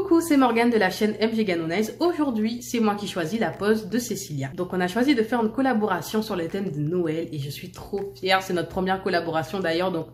Coucou, c'est Morgane de la chaîne MG Ganonaise. Aujourd'hui, c'est moi qui choisis la pose de Cécilia. Donc on a choisi de faire une collaboration sur le thème de Noël et je suis trop fière. C'est notre première collaboration d'ailleurs, donc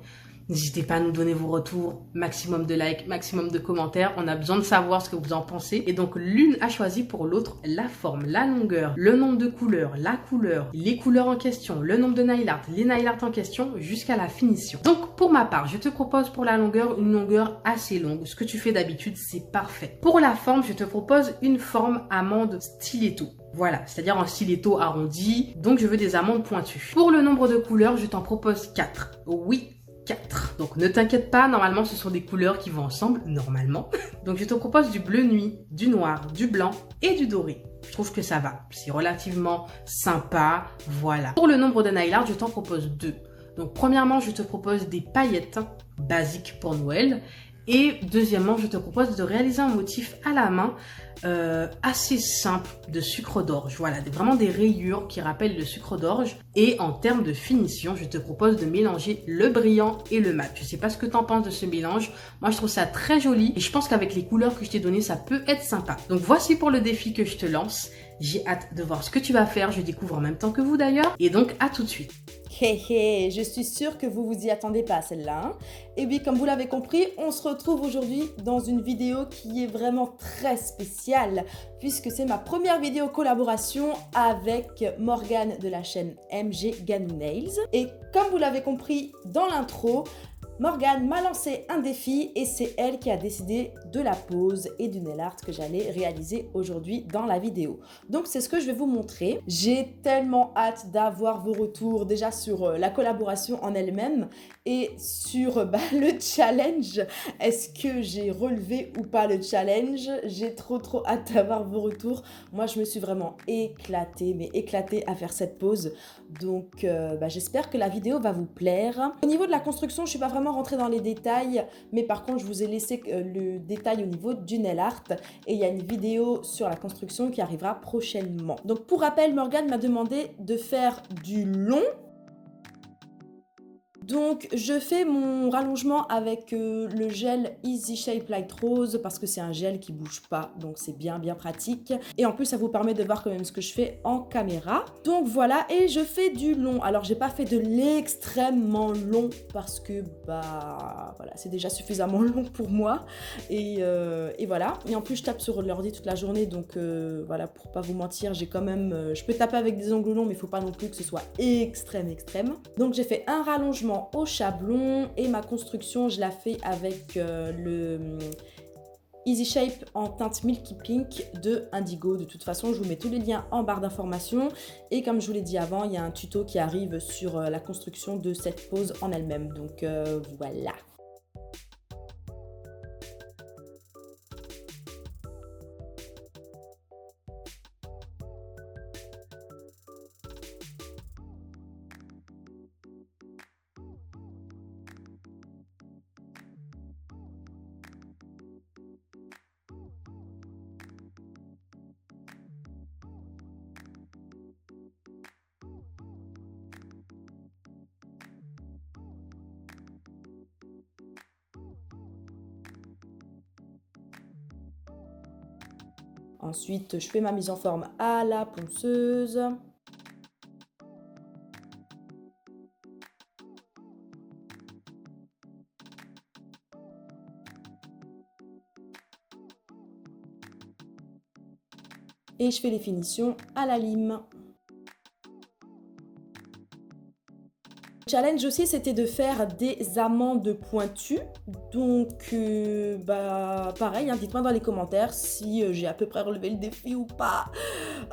n'hésitez pas à nous donner vos retours, maximum de likes, maximum de commentaires. On a besoin de savoir ce que vous en pensez. Et donc l'une a choisi pour l'autre la forme, la longueur, le nombre de couleurs, la couleur, les couleurs en question, le nombre de nail art, les nail art en question, jusqu'à la finition. Donc pour ma part, je te propose pour la longueur une longueur assez longue. Ce que tu fais d'habitude, c'est parfait. Pour la forme, je te propose une forme amande stiletto. Voilà, c'est-à-dire un stiletto arrondi. Donc je veux des amandes pointues. Pour le nombre de couleurs, je t'en propose 4. Oui, 4. Donc ne t'inquiète pas, normalement ce sont des couleurs qui vont ensemble, normalement. Donc je te propose du bleu nuit, du noir, du blanc et du doré. Je trouve que ça va, c'est relativement sympa, voilà. Pour le nombre de nail art, je t'en propose 2. Donc premièrement, je te propose des paillettes basiques pour Noël. Et deuxièmement, je te propose de réaliser un motif à la main assez simple de sucre d'orge. Voilà, vraiment des rayures qui rappellent le sucre d'orge. Et en termes de finition, je te propose de mélanger le brillant et le mat. Je sais pas ce que tu en penses de ce mélange. Moi, je trouve ça très joli. Et je pense qu'avec les couleurs que je t'ai données, ça peut être sympa. Donc voici pour le défi que je te lance. J'ai hâte de voir ce que tu vas faire. Je découvre en même temps que vous d'ailleurs. Et donc, à tout de suite. Hé, je suis sûre que vous vous y attendez pas à celle-là. Hein. Et oui, comme vous l'avez compris, on se retrouve aujourd'hui dans une vidéo qui est vraiment très spéciale puisque c'est ma première vidéo collaboration avec Morgane de la chaîne MG Ganonails. Et comme vous l'avez compris dans l'intro, Morgane m'a lancé un défi et c'est elle qui a décidé de la pose et du nail art que j'allais réaliser aujourd'hui dans la vidéo. Donc c'est ce que je vais vous montrer. J'ai tellement hâte d'avoir vos retours déjà sur la collaboration en elle-même et sur le challenge. Est-ce que j'ai relevé ou pas le challenge? J'ai trop hâte d'avoir vos retours. Moi je me suis vraiment éclatée, mais éclatée à faire cette pose. Donc j'espère que la vidéo va vous plaire. Au niveau de la construction, je suis pas vraiment rentrée dans les détails, mais par contre je vous ai laissé le détail au niveau du nail art et il y a une vidéo sur la construction qui arrivera prochainement. Donc pour rappel, Morgane m'a demandé de faire du long. Donc je fais mon rallongement avec le gel Easy Shape Light Rose parce que c'est un gel qui bouge pas, donc c'est bien pratique. Et en plus ça vous permet de voir quand même ce que je fais en caméra. Donc voilà, et je fais du long. Alors j'ai pas fait de l'extrêmement long parce que voilà, c'est déjà suffisamment long pour moi. Et voilà. Et en plus je tape sur l'ordi toute la journée, donc voilà, pour pas vous mentir, j'ai quand même... je peux taper avec des ongles longs, mais il faut pas non plus que ce soit extrême. Donc j'ai fait un rallongement au chablon et ma construction je la fais avec le Easy Shape en teinte Milky Pink de Indigo. De toute façon je vous mets tous les liens en barre d'informations et comme je vous l'ai dit avant, il y a un tuto qui arrive sur la construction de cette pose en elle-même, donc voilà. Ensuite, je fais ma mise en forme à la ponceuse. Et je fais les finitions à la lime. Le challenge aussi, c'était de faire des amandes pointues. Donc, pareil, hein, dites-moi dans les commentaires si j'ai à peu près relevé le défi ou pas.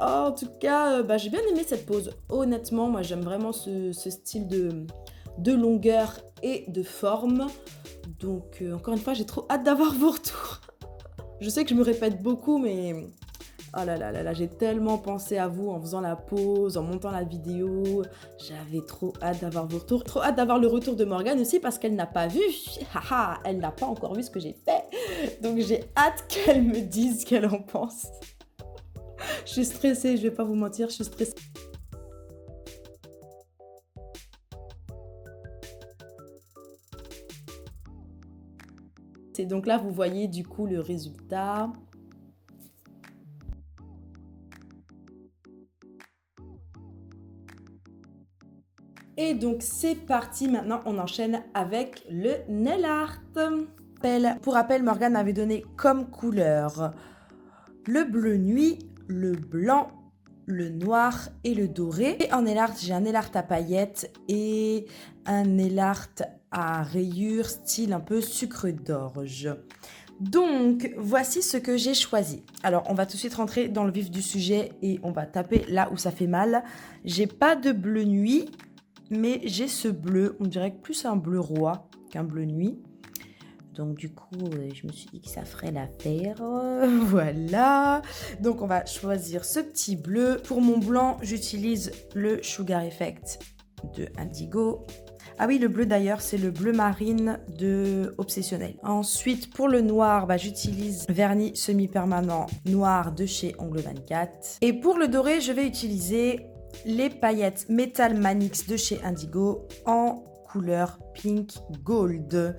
Oh, en tout cas, j'ai bien aimé cette pose. Honnêtement, moi, j'aime vraiment ce style de longueur et de forme. Donc, encore une fois, j'ai trop hâte d'avoir vos retours. Je sais que je me répète beaucoup, mais... Oh là là là là, j'ai tellement pensé à vous en faisant la pause, en montant la vidéo. J'avais trop hâte d'avoir vos retours. Trop hâte d'avoir le retour de Morgane aussi parce qu'elle n'a pas vu. Haha, elle n'a pas encore vu ce que j'ai fait. Donc j'ai hâte qu'elle me dise ce qu'elle en pense. Je suis stressée, je vais pas vous mentir, je suis stressée. Et donc là, vous voyez du coup le résultat. Et donc c'est parti, maintenant on enchaîne avec le nail art. Pour rappel, Morgane m'avait donné comme couleur le bleu nuit, le blanc, le noir et le doré. Et en nail art, j'ai un nail art à paillettes et un nail art à rayures style un peu sucre d'orge. Donc, voici ce que j'ai choisi. Alors, on va tout de suite rentrer dans le vif du sujet et on va taper là où ça fait mal. J'ai pas de bleu nuit, mais j'ai ce bleu, on dirait plus un bleu roi qu'un bleu nuit. Donc du coup, je me suis dit que ça ferait l'affaire. Voilà. Donc on va choisir ce petit bleu. Pour mon blanc, j'utilise le Sugar Effect de Indigo. Ah oui, le bleu d'ailleurs, c'est le bleu marine de Obsessionnel. Ensuite, pour le noir, j'utilise vernis semi-permanent noir de chez Ongle 24. Et pour le doré, je vais utiliser les paillettes Metal Manix de chez Indigo en couleur Pink Gold.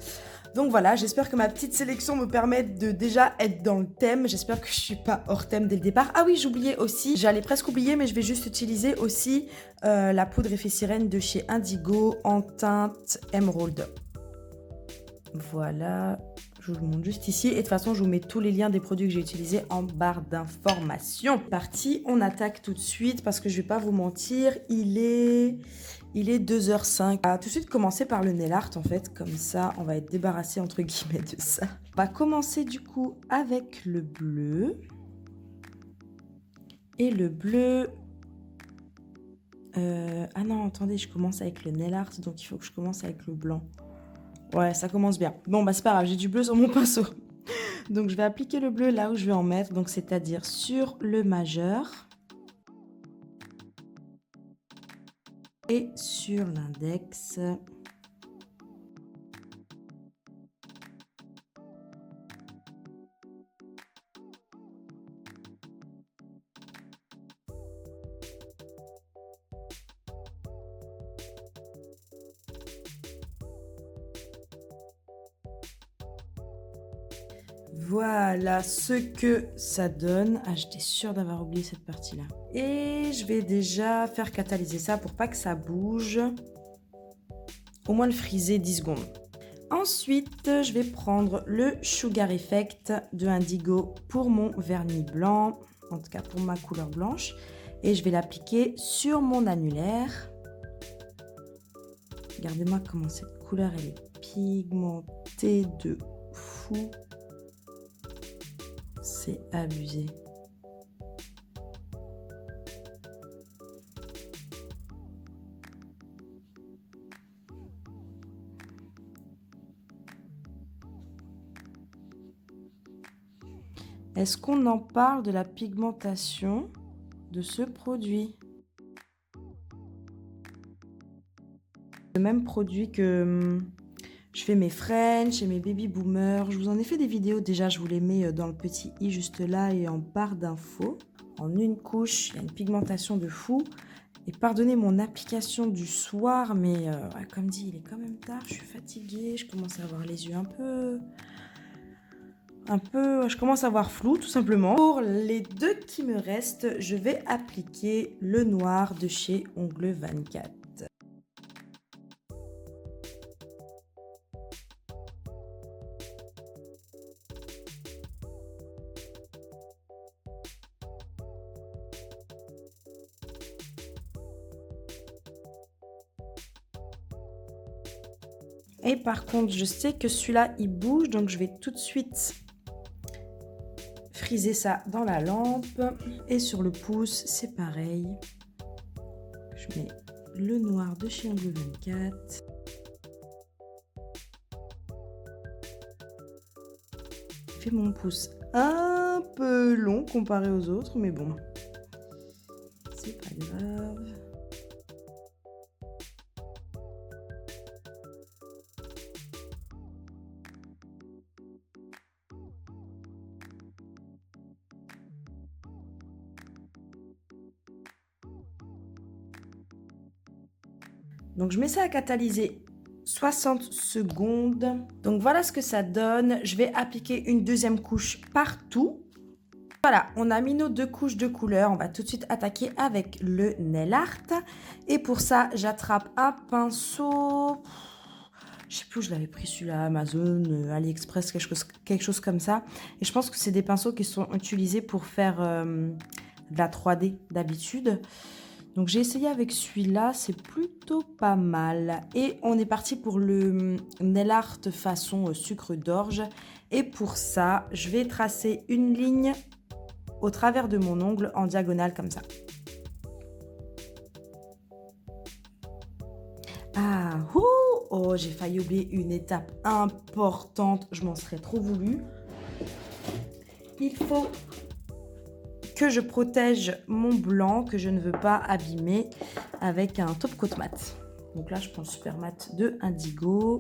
Donc voilà, j'espère que ma petite sélection me permet de déjà être dans le thème. J'espère que je suis pas hors thème dès le départ. Ah oui, j'oubliais aussi, j'allais presque oublier, mais je vais juste utiliser aussi la poudre effet sirène de chez Indigo en teinte Emerald. Voilà, je vous le montre juste ici. Et de toute façon, je vous mets tous les liens des produits que j'ai utilisés en barre d'informations. Parti, on attaque tout de suite parce que je vais pas vous mentir, il est 2h05. On va tout de suite commencer par le nail art en fait, comme ça on va être débarrassé entre guillemets de ça. On va commencer du coup avec le bleu. Et le bleu... Ah non, attendez, je commence avec le nail art, donc il faut que je commence avec le blanc. Ouais, ça commence bien. Bon, c'est pas grave, j'ai du bleu sur mon pinceau. Donc je vais appliquer le bleu là où je vais en mettre, donc c'est-à-dire sur le majeur. Et sur l'index. Voilà ce que ça donne. Ah, j'étais sûre d'avoir oublié cette partie-là. Et je vais déjà faire catalyser ça pour pas que ça bouge. Au moins le friser 10 secondes. Ensuite, je vais prendre le Sugar Effect de Indigo pour mon vernis blanc. En tout cas, pour ma couleur blanche. Et je vais l'appliquer sur mon annulaire. Regardez-moi comment cette couleur, elle est pigmentée de fou. C'est abusé. Est-ce qu'on en parle de la pigmentation de ce produit? Le même produit que je fais mes French et mes baby boomers. Je vous en ai fait des vidéos déjà, je vous les mets dans le petit i juste là et en barre d'infos. En une couche, il y a une pigmentation de fou. Et pardonnez mon application du soir, mais comme dit, il est quand même tard, je suis fatiguée, je commence à avoir les yeux je commence à voir flou tout simplement. Pour les deux qui me restent, je vais appliquer le noir de chez Ongle 24. Et par contre, je sais que celui-là, il bouge, donc je vais tout de suite friser ça dans la lampe. Et sur le pouce, c'est pareil. Je mets le noir de chez Ongle 24. Je fais mon pouce un peu long comparé aux autres, mais bon, c'est pas grave. Donc je mets ça à catalyser 60 secondes. Donc voilà ce que ça donne. Je vais appliquer une deuxième couche partout. Voilà, on a mis nos 2 couches de couleur. On va tout de suite attaquer avec le nail art. Et pour ça, j'attrape un pinceau. Je sais plus où je l'avais pris, celui-là, Amazon, AliExpress, quelque chose comme ça. Et je pense que c'est des pinceaux qui sont utilisés pour faire de la 3D d'habitude. Donc j'ai essayé avec celui-là, c'est plutôt pas mal. Et on est parti pour le nail art façon sucre d'orge. Et pour ça, je vais tracer une ligne au travers de mon ongle en diagonale comme ça. Ah, oh, j'ai failli oublier une étape importante, je m'en serais trop voulu. Il faut que je protège mon blanc que je ne veux pas abîmer avec un top coat mat. Donc là, je prends le super mat de Indigo.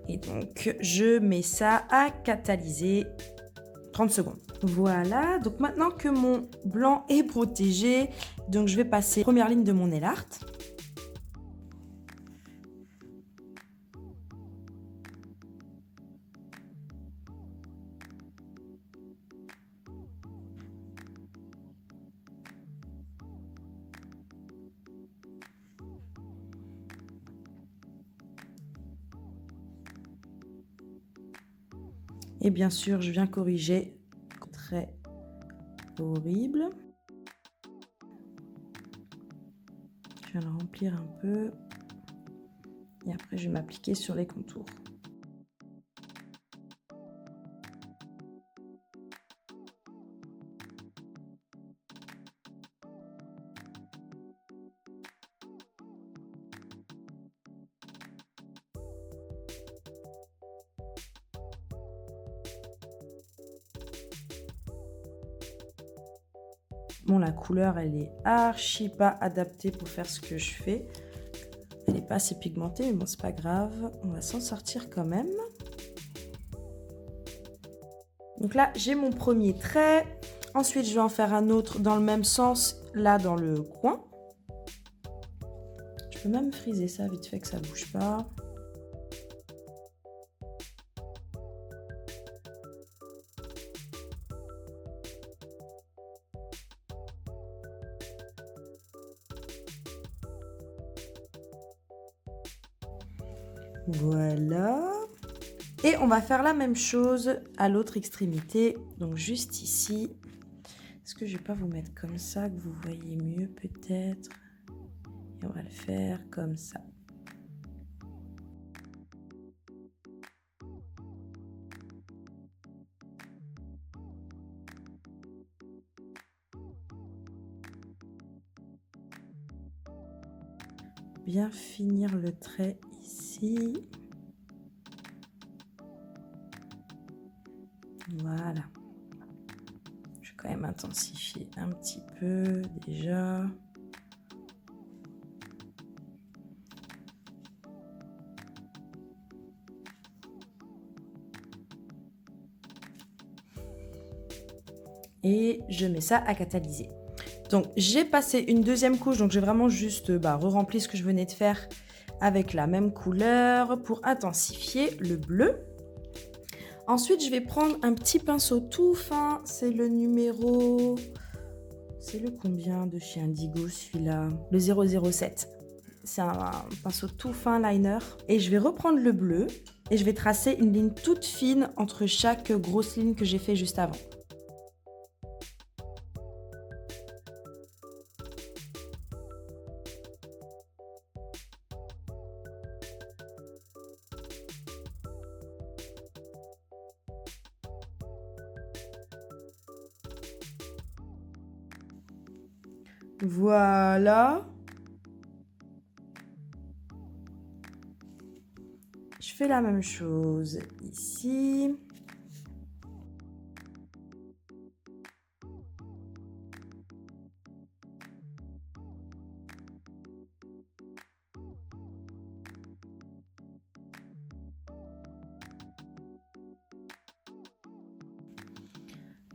Et donc, je mets ça à catalyser 30 secondes. Voilà, donc maintenant que mon blanc est protégé, donc je vais passer première ligne de mon nail art. Et bien sûr, je viens corriger. Très horrible. Je viens le remplir un peu. Et après, je vais m'appliquer sur les contours. Bon, la couleur, elle est archi pas adaptée pour faire ce que je fais. Elle n'est pas assez pigmentée, mais bon, c'est pas grave. On va s'en sortir quand même. Donc là, j'ai mon premier trait. Ensuite, je vais en faire un autre dans le même sens, là, dans le coin. Je peux même friser ça vite fait que ça ne bouge pas. Voilà. Et on va faire la même chose à l'autre extrémité. Donc juste ici. Est-ce que je vais pas vous mettre comme ça que vous voyez mieux peut-être? Et on va le faire comme ça. Bien finir le trait ici. Voilà. Je vais quand même intensifier un petit peu déjà. Et je mets ça à catalyser. Donc j'ai passé une deuxième couche, donc j'ai vraiment juste re-rempli ce que je venais de faire avec la même couleur pour intensifier le bleu. Ensuite, je vais prendre un petit pinceau tout fin, c'est le numéro... C'est le combien de chez Indigo celui-là? Le 007. C'est un pinceau tout fin liner. Et je vais reprendre le bleu et je vais tracer une ligne toute fine entre chaque grosse ligne que j'ai fait juste avant. Voilà. Je fais la même chose ici.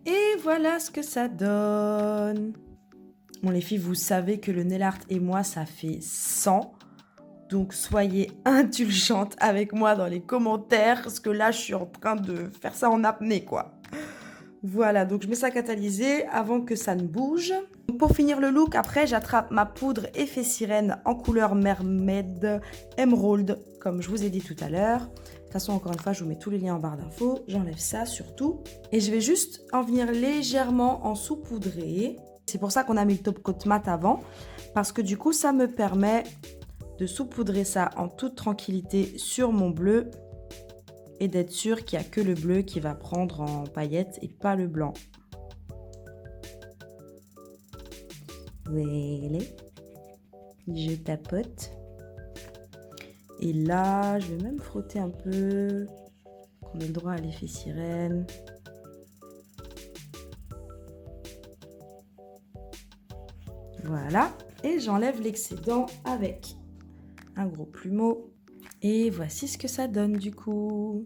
Et voilà ce que ça donne. Bon les filles, vous savez que le nail art et moi, ça fait 100. Donc soyez indulgentes avec moi dans les commentaires, parce que là, je suis en train de faire ça en apnée, quoi. Voilà, donc je mets ça catalysé avant que ça ne bouge. Donc pour finir le look, après, j'attrape ma poudre effet sirène en couleur Mermaid Emerald, comme je vous ai dit tout à l'heure. De toute façon, encore une fois, je vous mets tous les liens en barre d'infos. J'enlève ça surtout. Et je vais juste en venir légèrement en saupoudrer. C'est pour ça qu'on a mis le top coat mat avant, parce que du coup, ça me permet de saupoudrer ça en toute tranquillité sur mon bleu et d'être sûr qu'il n'y a que le bleu qui va prendre en paillettes et pas le blanc. Voilà. Je tapote. Et là, je vais même frotter un peu, qu'on ait le droit à l'effet sirène. Voilà. Et j'enlève l'excédent avec un gros plumeau. Et voici ce que ça donne du coup.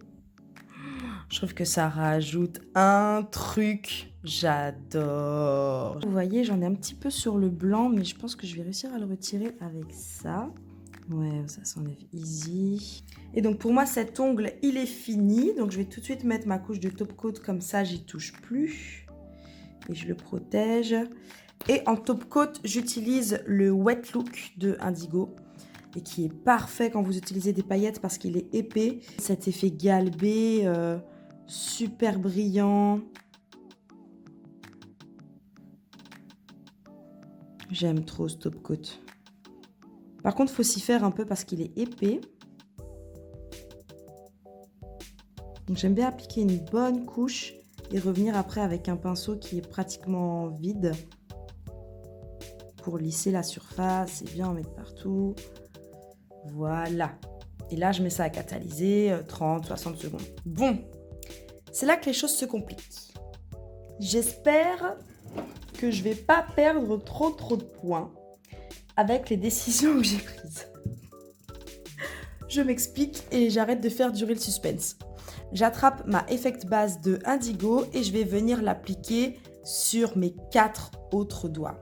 Je trouve que ça rajoute un truc. J'adore. Vous voyez, j'en ai un petit peu sur le blanc, mais je pense que je vais réussir à le retirer avec ça. Ouais, ça s'enlève easy. Et donc pour moi, cet ongle, il est fini. Donc je vais tout de suite mettre ma couche de top coat, comme ça, j'y touche plus. Et je le protège. Et en top coat, j'utilise le Wet Look de Indigo. Et qui est parfait quand vous utilisez des paillettes parce qu'il est épais. Cet effet galbé, super brillant. J'aime trop ce top coat. Par contre, il faut s'y faire un peu parce qu'il est épais. Donc j'aime bien appliquer une bonne couche et revenir après avec un pinceau qui est pratiquement vide pour lisser la surface et bien en mettre partout. Voilà. Et là, je mets ça à catalyser 30-60 secondes. Bon, c'est là que les choses se compliquent. J'espère que je vais pas perdre trop de points avec les décisions que j'ai prises. Je m'explique et j'arrête de faire durer le suspense. J'attrape ma Effect Base de Indigo et je vais venir l'appliquer sur mes 4 autres doigts.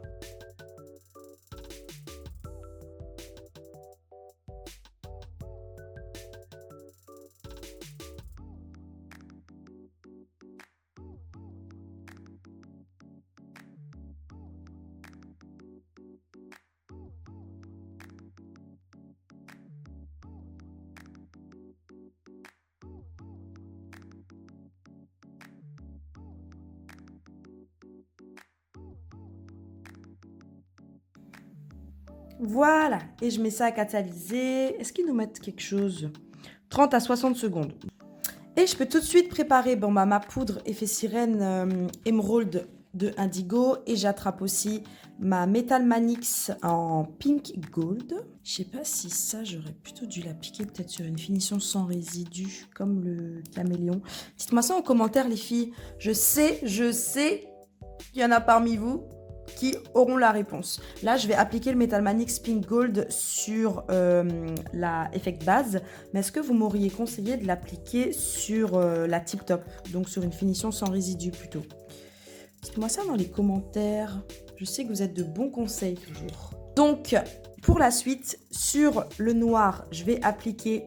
Voilà, et je mets ça à catalyser. Est-ce qu'ils nous mettent quelque chose? 30 à 60 secondes. Et je peux tout de suite préparer ma poudre effet sirène Emerald de Indigo. Et j'attrape aussi ma Metal Manix en Pink Gold. Je sais pas si ça, j'aurais plutôt dû l'appliquer peut-être sur une finition sans résidus, comme le caméléon. Dites-moi ça en commentaire, les filles. Je sais qu'il y en a parmi vous qui auront la réponse. Là, je vais appliquer le Metal Manix Pink Gold sur la Effect Base. Mais est-ce que vous m'auriez conseillé de l'appliquer sur la Tip Top, donc sur une finition sans résidus plutôt? Dites-moi ça dans les commentaires. Je sais que vous êtes de bons conseils toujours. Donc, pour la suite, sur le noir, je vais appliquer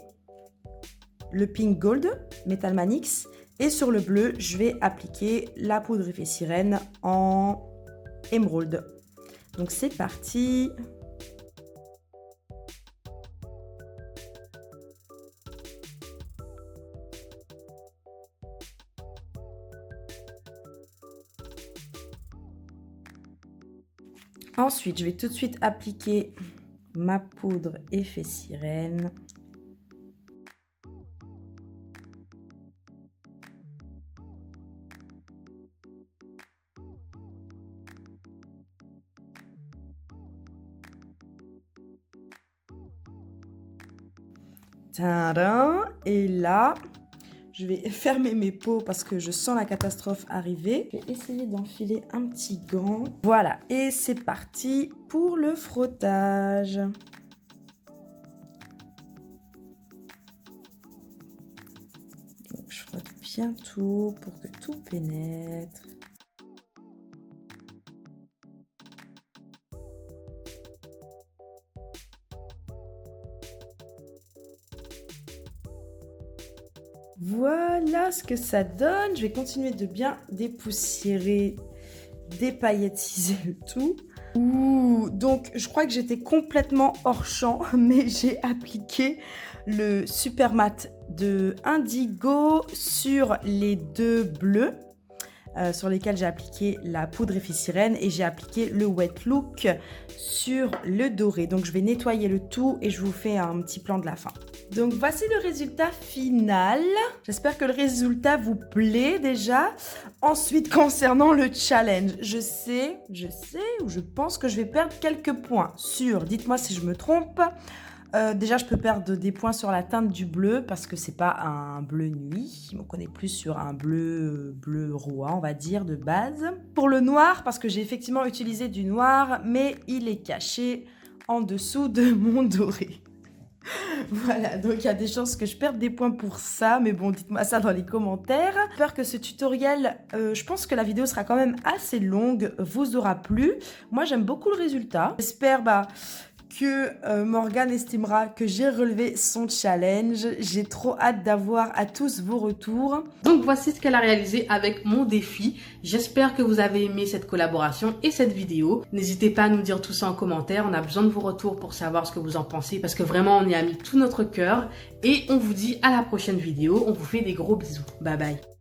le Pink Gold, Metal Manix. Et sur le bleu, je vais appliquer la poudre effet sirène en Emerald. Donc c'est parti. Ensuite, je vais tout de suite appliquer ma poudre effet sirène. Tadam! Et là, je vais fermer mes peaux parce que je sens la catastrophe arriver. Je vais essayer d'enfiler un petit gant. Voilà, et c'est parti pour le frottage. Donc, je frotte bien tout pour que tout pénètre. Voilà ce que ça donne. Je vais continuer de bien dépoussiérer, dépaillettiser le tout. Ouh, donc je crois que j'étais complètement hors champ, mais j'ai appliqué le super mat de Indigo sur les deux bleus. Sur lesquels j'ai appliqué la poudre Efficirène et j'ai appliqué le wet look sur le doré. Donc je vais nettoyer le tout et je vous fais un petit plan de la fin. Donc voici le résultat final. J'espère que le résultat vous plaît déjà. Ensuite, concernant le challenge, je sais ou je pense que je vais perdre quelques points sur, dites-moi si je me trompe. Déjà, je peux perdre des points sur la teinte du bleu parce que c'est pas un bleu nuit. On connaît plus sur un bleu roi, on va dire, de base. Pour le noir, parce que j'ai effectivement utilisé du noir, mais il est caché en dessous de mon doré. Voilà, donc il y a des chances que je perde des points pour ça, mais bon, dites-moi ça dans les commentaires. J'espère que ce tutoriel, je pense que la vidéo sera quand même assez longue, vous aura plu. Moi, j'aime beaucoup le résultat. J'espère que Morgane estimera que j'ai relevé son challenge. J'ai trop hâte d'avoir à tous vos retours. Donc voici ce qu'elle a réalisé avec mon défi. J'espère que vous avez aimé cette collaboration et cette vidéo. N'hésitez pas à nous dire tout ça en commentaire. On a besoin de vos retours pour savoir ce que vous en pensez parce que vraiment on y a mis tout notre cœur. Et on vous dit à la prochaine vidéo. On vous fait des gros bisous. Bye bye.